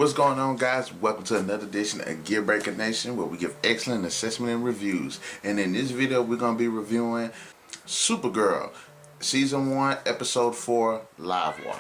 What's going on, guys? Welcome to another edition of Gear Breaker Nation, where we give excellent assessment and reviews. And in this video, we're going to be reviewing Supergirl, Season 1, Episode 4, Livewire.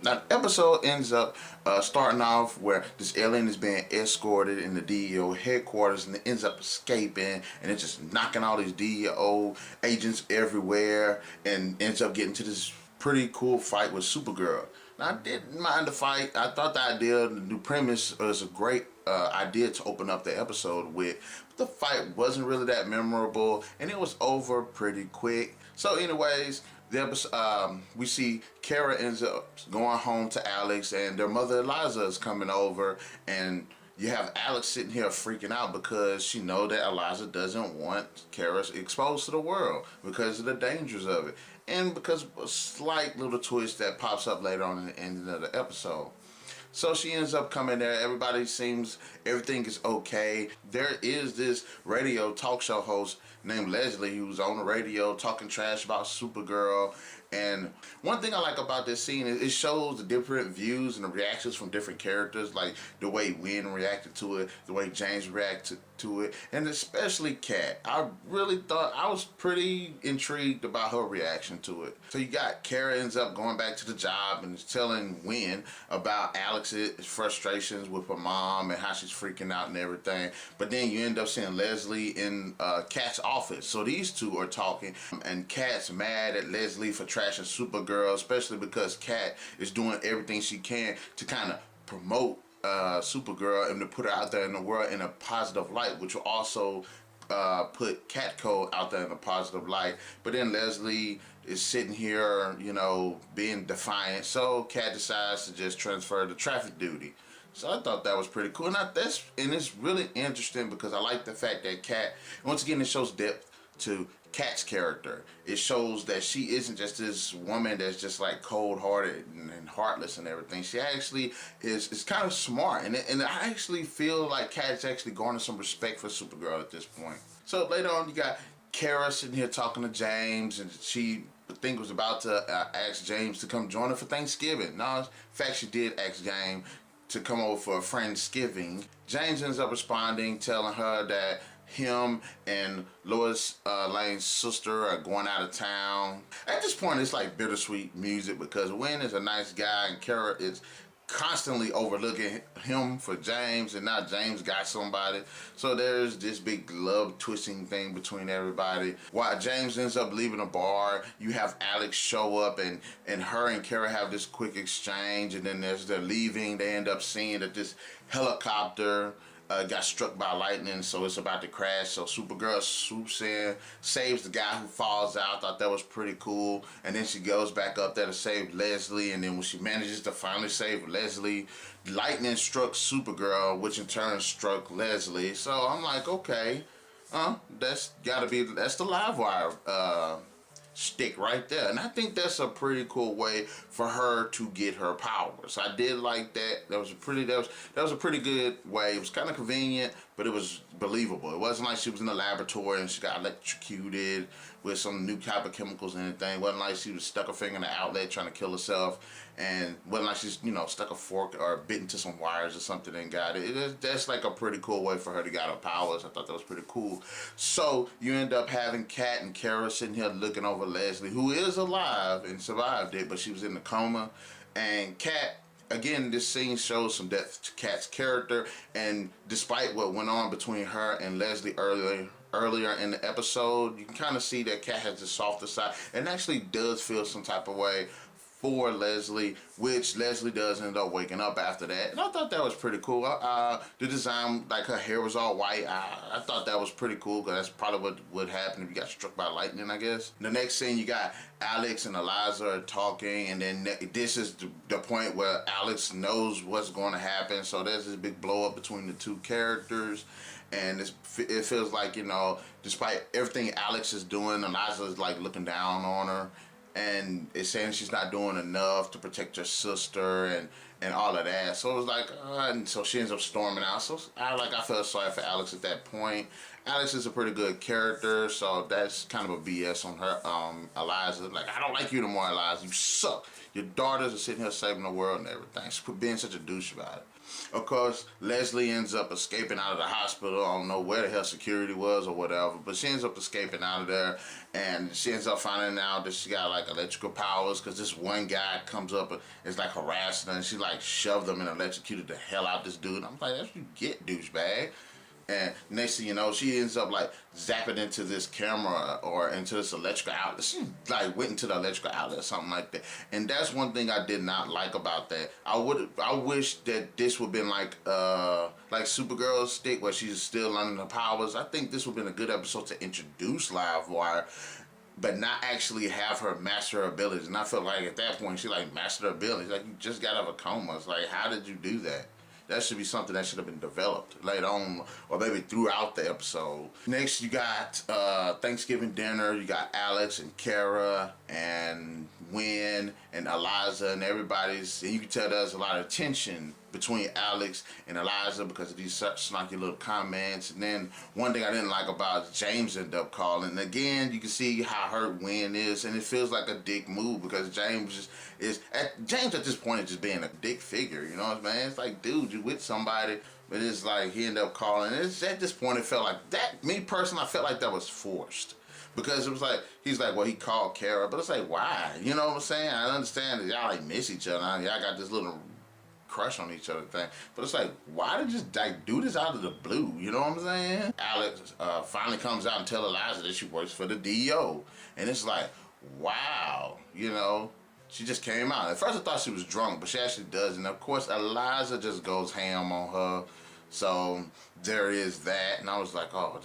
Now, the episode ends up starting off where this alien is being escorted in the DEO headquarters, and it ends up escaping, and it's just knocking all these DEO agents everywhere, and ends up getting to this pretty cool fight with Supergirl. Now, I didn't mind the fight. I thought the new premise was a great idea to open up the episode with. But the fight wasn't really that memorable, and it was over pretty quick. So anyways, the episode, we see Kara ends up going home to Alex, and their mother Eliza is coming over, and you have Alex sitting here freaking out because she knows that Eliza doesn't want Kara exposed to the world because of the dangers of it. And because of a slight little twist that pops up later on in the end of the episode. So she ends up coming there. Everybody seems, everything is okay. There is this radio talk show host named Leslie who's on the radio talking trash about Supergirl. And one thing I like about this scene is it shows the different views and the reactions from different characters, like the way Wynn reacted to it, the way James reacted to it, and especially Kat. I really thought, I was pretty intrigued about her reaction to it. So you got Kara ends up going back to the job and telling Wynn about Alex's frustrations with her mom and how she's freaking out and everything. But then you end up seeing Leslie in Kat's office. So these two are talking, and Kat's mad at Leslie for trashing Supergirl, especially because Kat is doing everything she can to kind of promote Supergirl and to put her out there in the world in a positive light, which will also put CatCo out there in a positive light. But then Leslie is sitting here, you know, being defiant, so Kat decides to just transfer the traffic duty. So I thought that was pretty cool, and it's really interesting because I like the fact that Kat, once again, it shows depth to Kat's character. It shows that she isn't just this woman that's just like cold-hearted and heartless and everything. She actually is kind of smart, and I actually feel like Kat's actually garnered some respect for Supergirl at this point. So later on, you got Kara sitting here talking to James, and she, I think, was about to ask James to come join her for Thanksgiving. No, in fact, she did ask James to come over for a Friendsgiving. James ends up responding, telling her that him and Lois Lane's sister are going out of town. At this point, it's like bittersweet music because Wynn is a nice guy and Kara is constantly overlooking him for James, and now James got somebody. So there's this big love twisting thing between everybody. While James ends up leaving the bar, you have Alex show up, and her and Kara have this quick exchange, and then as they're leaving, they end up seeing that this helicopter got struck by lightning, so it's about to crash. So Supergirl swoops in, saves the guy who falls out. Thought that was pretty cool. And then she goes back up there to save Leslie, and then when she manages to finally save Leslie, lightning struck Supergirl, which in turn struck Leslie. So I'm like, okay, that's the Livewire stick right there, and I think that's a pretty cool way for her to get her powers. I did like that. That was a pretty good way. It was kind of convenient, but it was believable. It wasn't like she was in the laboratory and she got electrocuted with some new type of chemicals and anything. It wasn't like she was stuck her finger in the outlet trying to kill herself, and wasn't like she's, you know, stuck a fork or bit into some wires or something and got it. That's like a pretty cool way for her to get her powers. I thought that was pretty cool. So you end up having Kat and Kara sitting here looking over Leslie, who is alive and survived it, but she was in the coma. And Kat, again, this scene shows some depth to Kat's character, and despite what went on between her and Leslie earlier in the episode, you can kind of see that Kat has the softer side and actually does feel some type of way for Leslie, which Leslie does end up waking up after that. And I thought that was pretty cool. The design, like her hair was all white, I thought that was pretty cool because that's probably what would happen if you got struck by lightning, I guess. The next scene, you got Alex and Eliza are talking, and then this is the point where Alex knows what's going to happen. So there's this big blow up between the two characters. And it feels like, you know, despite everything Alex is doing, Eliza is like looking down on her, and it's saying she's not doing enough to protect her sister and all of that. So it was like, and so she ends up storming out. So I felt sorry for Alex at that point. Alex is a pretty good character, so that's kind of a BS on her, Eliza. Like, I don't like you no more, Eliza. You suck. Your daughters are sitting here saving the world and everything. She's being such a douche about it. Of course, Leslie ends up escaping out of the hospital. I don't know where the hell security was or whatever, but she ends up escaping out of there, and she ends up finding out that she got like electrical powers because this one guy comes up and is like harassing her, and she like shoved him and electrocuted the hell out this dude. I'm like, that's what you get, douchebag. And next thing you know, she ends up like zapping into this camera or into this electrical outlet. She like went into the electrical outlet or something like that. And that's one thing I did not like about that. I wish that this would have been like Supergirl's stick where she's still learning her powers. I think this would have been a good episode to introduce Livewire, but not actually have her master her abilities. And I felt like at that point she like mastered her abilities. Like, you just got out of a coma. It's like, how did you do that? That should be something that should have been developed later on, or maybe throughout the episode. Next, you got Thanksgiving dinner. You got Alex and Kara and Wynn and Eliza and everybody's. And you can tell there's a lot of tension between Alex and Eliza because of these snarky little comments. And then one thing I didn't like about James ended up calling. And again, you can see how hurt Wynn is, and it feels like a dick move because James at this point is just being a dick figure. You know what I'm saying? It's like, dude, you with somebody, but it's like he ended up calling. It's at this point it felt like that. Me personally, I felt like that was forced. Because it was like, he's like, well, he called Kara, but it's like, why? You know what I'm saying? I understand that y'all like miss each other. Y'all got this little crush on each other thing, but it's like, why did you just like do this out of the blue? You know what I'm saying? Alex finally comes out and tells Eliza that she works for the DO, and it's like, wow, you know, she just came out. At first I thought she was drunk, but she actually does, and of course Eliza just goes ham on her, so there is that. And I was like, oh,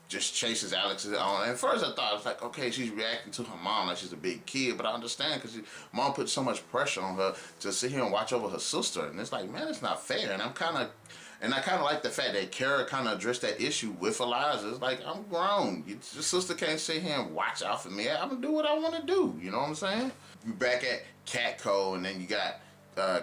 just chases Alex on. And at first I thought, I was like, okay, she's reacting to her mom like she's a big kid, but I understand because mom put so much pressure on her to sit here and watch over her sister, and it's like, man, it's not fair. And I kind of like the fact that Kara kind of addressed that issue with Eliza. It's like, I'm grown. Your sister can't sit here and watch out for me. I'm gonna do what I want to do. You know what I'm saying? You're back at CatCo, and then you got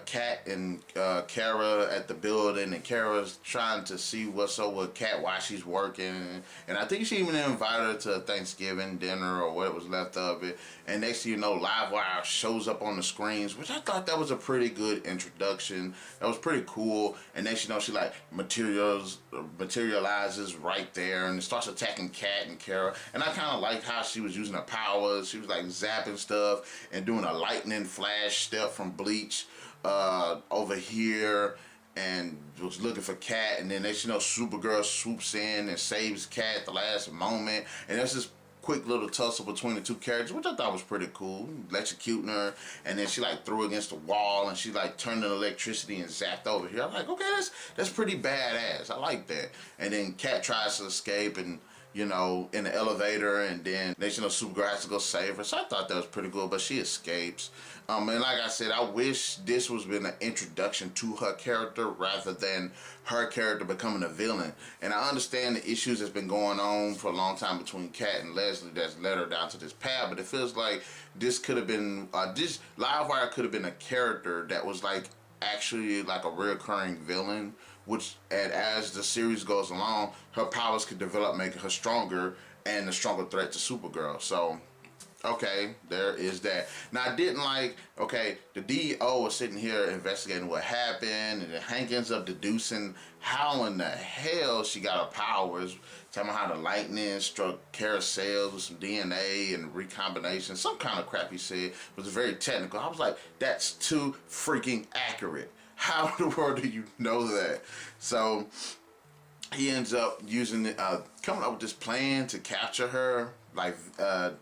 Cat and Kara at the building, and Kara's trying to see what's up with Cat while she's working, and I think she even invited her to a Thanksgiving dinner or what was left of it. And next thing you know, Livewire shows up on the screens, which I thought that was a pretty good introduction. That was pretty cool. And next you know, she like materializes right there and starts attacking Cat and Kara. And I kind of liked how she was using her powers. She was like zapping stuff and doing a lightning flash step from Bleach over here, and was looking for Cat, and then next you know, Supergirl swoops in and saves Cat at the last moment, and there's this quick little tussle between the two characters, which I thought was pretty cool, electrocuting her, and then she like threw against the wall, and she like turned on electricity and zapped over here. I'm like, okay, that's pretty badass. I like that. And then Cat tries to escape, and you know, in the elevator, and then next you know, Supergirl has to go save her. So I thought that was pretty good, but she escapes. And like I said, I wish this was been an introduction to her character rather than her character becoming a villain. And I understand the issues that's been going on for a long time between Cat and Leslie that's led her down to this path, but it feels like this could have been, this Livewire could have been a character that was like actually like a recurring villain, which, and as the series goes along, her powers could develop, making her stronger and a stronger threat to Supergirl. So okay, there is that. Now I didn't like, okay, the DO was sitting here investigating what happened, and then Hank ends up deducing how in the hell she got her powers, talking about how the lightning struck carousels with some DNA and recombination, some kind of crap he said. It was very technical. I was like, that's too freaking accurate. How in the world do you know that? So he ends up using coming up with this plan to capture her. Like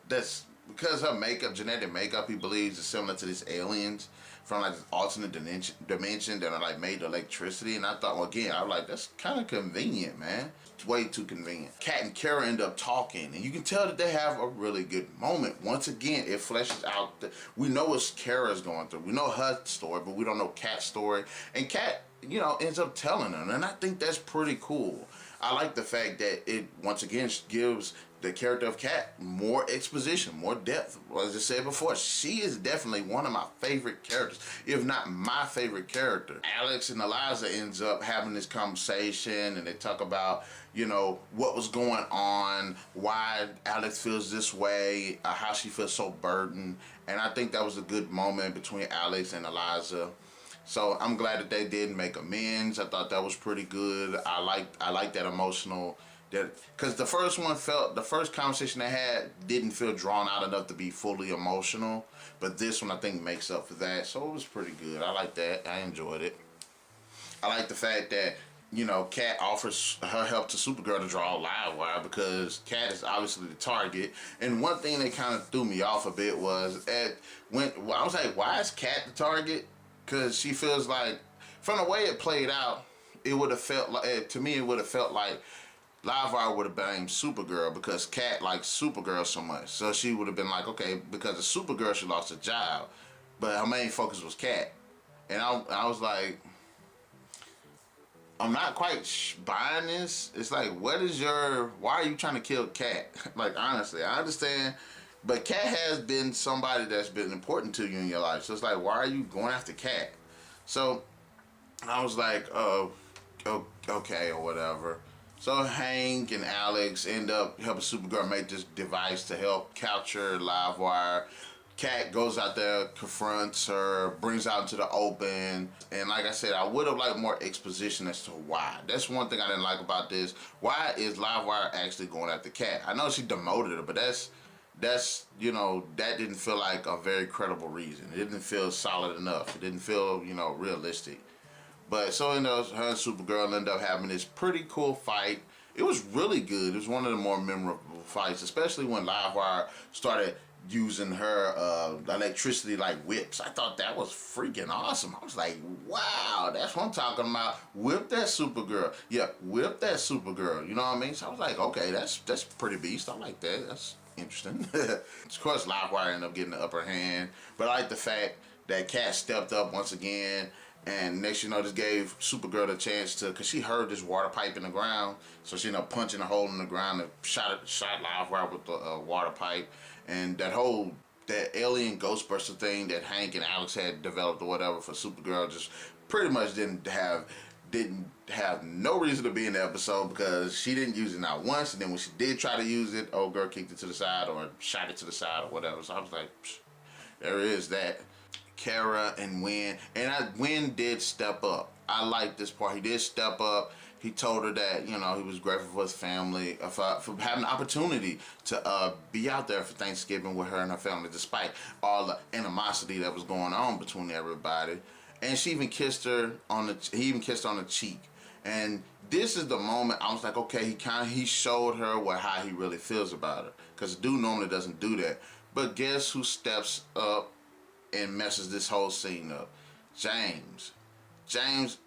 that's because her makeup, genetic makeup, he believes is similar to these aliens from like this alternate dimension that are like made of electricity. And I thought, well, again, I was like, that's kind of convenient, man. It's way too convenient. Cat and Kara end up talking, and you can tell that they have a really good moment. Once again, it fleshes out we know what Kara's going through. We know her story, but we don't know Cat's story. And Cat, you know, ends up telling her, and I think that's pretty cool. I like the fact that it once again gives the character of Cat more exposition, more depth. Well, as I said before, she is definitely one of my favorite characters, if not my favorite character. Alex and Eliza ends up having this conversation, and they talk about, you know, what was going on, why Alex feels this way, how she feels so burdened. And I think that was a good moment between Alex and Eliza. So I'm glad that they did make amends. I thought that was pretty good. I like that emotional, that because the first conversation they had didn't feel drawn out enough to be fully emotional, but this one I think makes up for that. So it was pretty good. I like that. I enjoyed it. I like the fact that, you know, Cat offers her help to Supergirl to draw Livewire because Cat is obviously the target. And one thing that kind of threw me off a bit was I was like, why is Cat the target? Because she feels like, from the way it played out, it would have felt like, to me, it would have felt like Livewire would have blamed Supergirl because Cat likes Supergirl so much. So she would have been like, okay, because of Supergirl, she lost her job. But her main focus was Cat. And I was like, I'm not quite buying this. It's like, why are you trying to kill Cat? Like, honestly, I understand, but Cat has been somebody that's been important to you in your life. So it's like, why are you going after Cat? So I was like, okay, or whatever. So Hank and Alex end up helping Supergirl make this device to help capture Livewire. Cat goes out there, confronts her, brings her out into the open, and like I said, I would have liked more exposition as to why. That's one thing I didn't like about this. Why is Livewire actually going after Cat? I know she demoted her, but that's you know, that didn't feel like a very credible reason. It didn't feel solid enough. It didn't feel, you know, realistic. But so, you know, her and Supergirl end up having this pretty cool fight. It was really good. It was one of the more memorable fights, especially when Livewire started using her electricity like whips. I thought that was freaking awesome. I was like, wow, that's what I'm talking about. Whip that Supergirl. Yeah, whip that Supergirl. You know what I mean? So I was like, okay, that's pretty beast. I like that. That's interesting. Of course, Livewire ended up getting the upper hand, but I like the fact that Cat stepped up once again. And next, you know, this gave Supergirl the chance to, because she heard this water pipe in the ground, so she ended up punching a hole in the ground and shot Livewire with the water pipe. And that alien Ghostbuster thing that Hank and Alex had developed or whatever for Supergirl just pretty much didn't have no reason to be in the episode because she didn't use it not once. And then when she did try to use it, old girl kicked it to the side or shot it to the side or whatever. So I was like, psh, there is that. Kara and Wynn, and Wynn did step up. I like this part. He did step up. He told her that, you know, he was grateful for his family, for having the opportunity to be out there for Thanksgiving with her and her family, despite all the animosity that was going on between everybody. And she even kissed her he even kissed her on the cheek. And this is the moment I was like, okay, he showed her how he really feels about her, because the dude normally doesn't do that. But guess who steps up and messes this whole scene up? James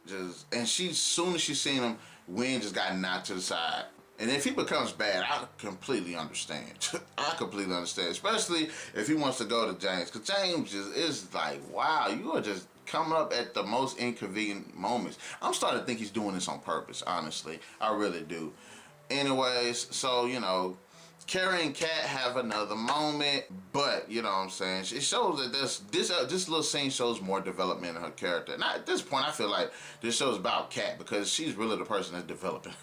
just, and soon as she seen him, Wynn just got knocked to the side. And if he becomes bad, I completely understand. I completely understand, especially if he wants to go to James, because James is like, wow, you are just coming up at the most inconvenient moments. I'm starting to think he's doing this on purpose, honestly. I really do. Anyways, so, you know, Carrie and Cat have another moment, but you know what I'm saying, it shows that this little scene shows more development in her character. And at this point, I feel like this show's about Cat because she's really the person that's developing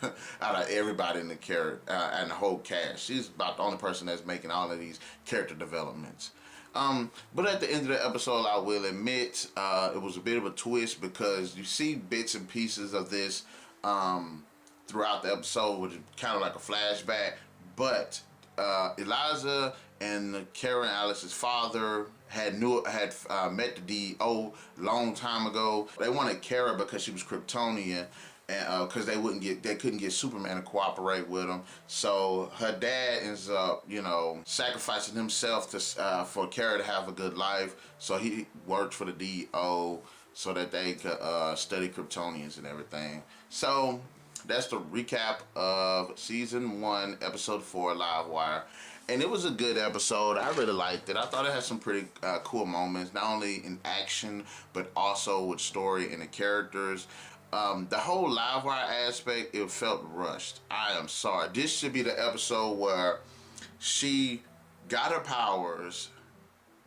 out of everybody in the character and the whole cast. She's about the only person that's making all of these character developments. But at the end of the episode, I will admit it was a bit of a twist because you see bits and pieces of this throughout the episode, which is kind of like a flashback, but Eliza and Karen Alex's father had met the DO long time ago. They wanted Kara because she was Kryptonian, and because they couldn't get Superman to cooperate with them. So her dad ends up, you know, sacrificing himself to for Kara to have a good life. So he worked for the DO so that they could study Kryptonians and everything. So that's the recap of season 1, episode 4, Livewire. And it was a good episode. I really liked it. I thought it had some pretty cool moments, not only in action, but also with story and the characters. The whole Livewire aspect, it felt rushed. I am sorry. This should be the episode where she got her powers,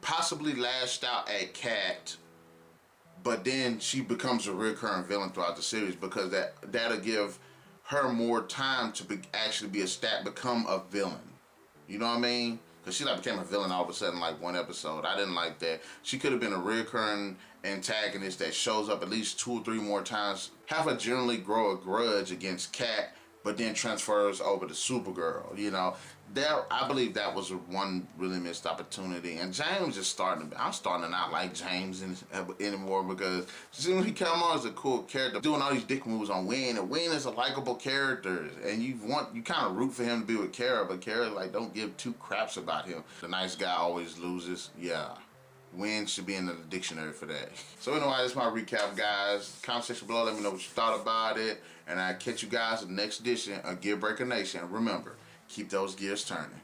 possibly lashed out at Cat, but then she becomes a recurring villain throughout the series, because that'll give her more time to become a villain. You know what I mean? Because she like became a villain all of a sudden, like one episode. I didn't like that. She could have been a recurring antagonist that shows up at least 2 or 3 more times. Have her generally grow a grudge against Cat, but then transfers over to Supergirl. You know, that I believe that was one really missed opportunity. And James is I'm starting to not like James anymore, because when he come on as a cool character, doing all these dick moves on Wayne, and Wayne is a likable character, and you kind of root for him to be with Kara, but Kara like don't give 2 craps about him. The nice guy always loses. Yeah. Win should be in the dictionary for that. So anyway, that's my recap, guys. Comment section below, let me know what you thought about it. And I'll catch you guys in the next edition of Gear Breaker Nation. Remember, keep those gears turning.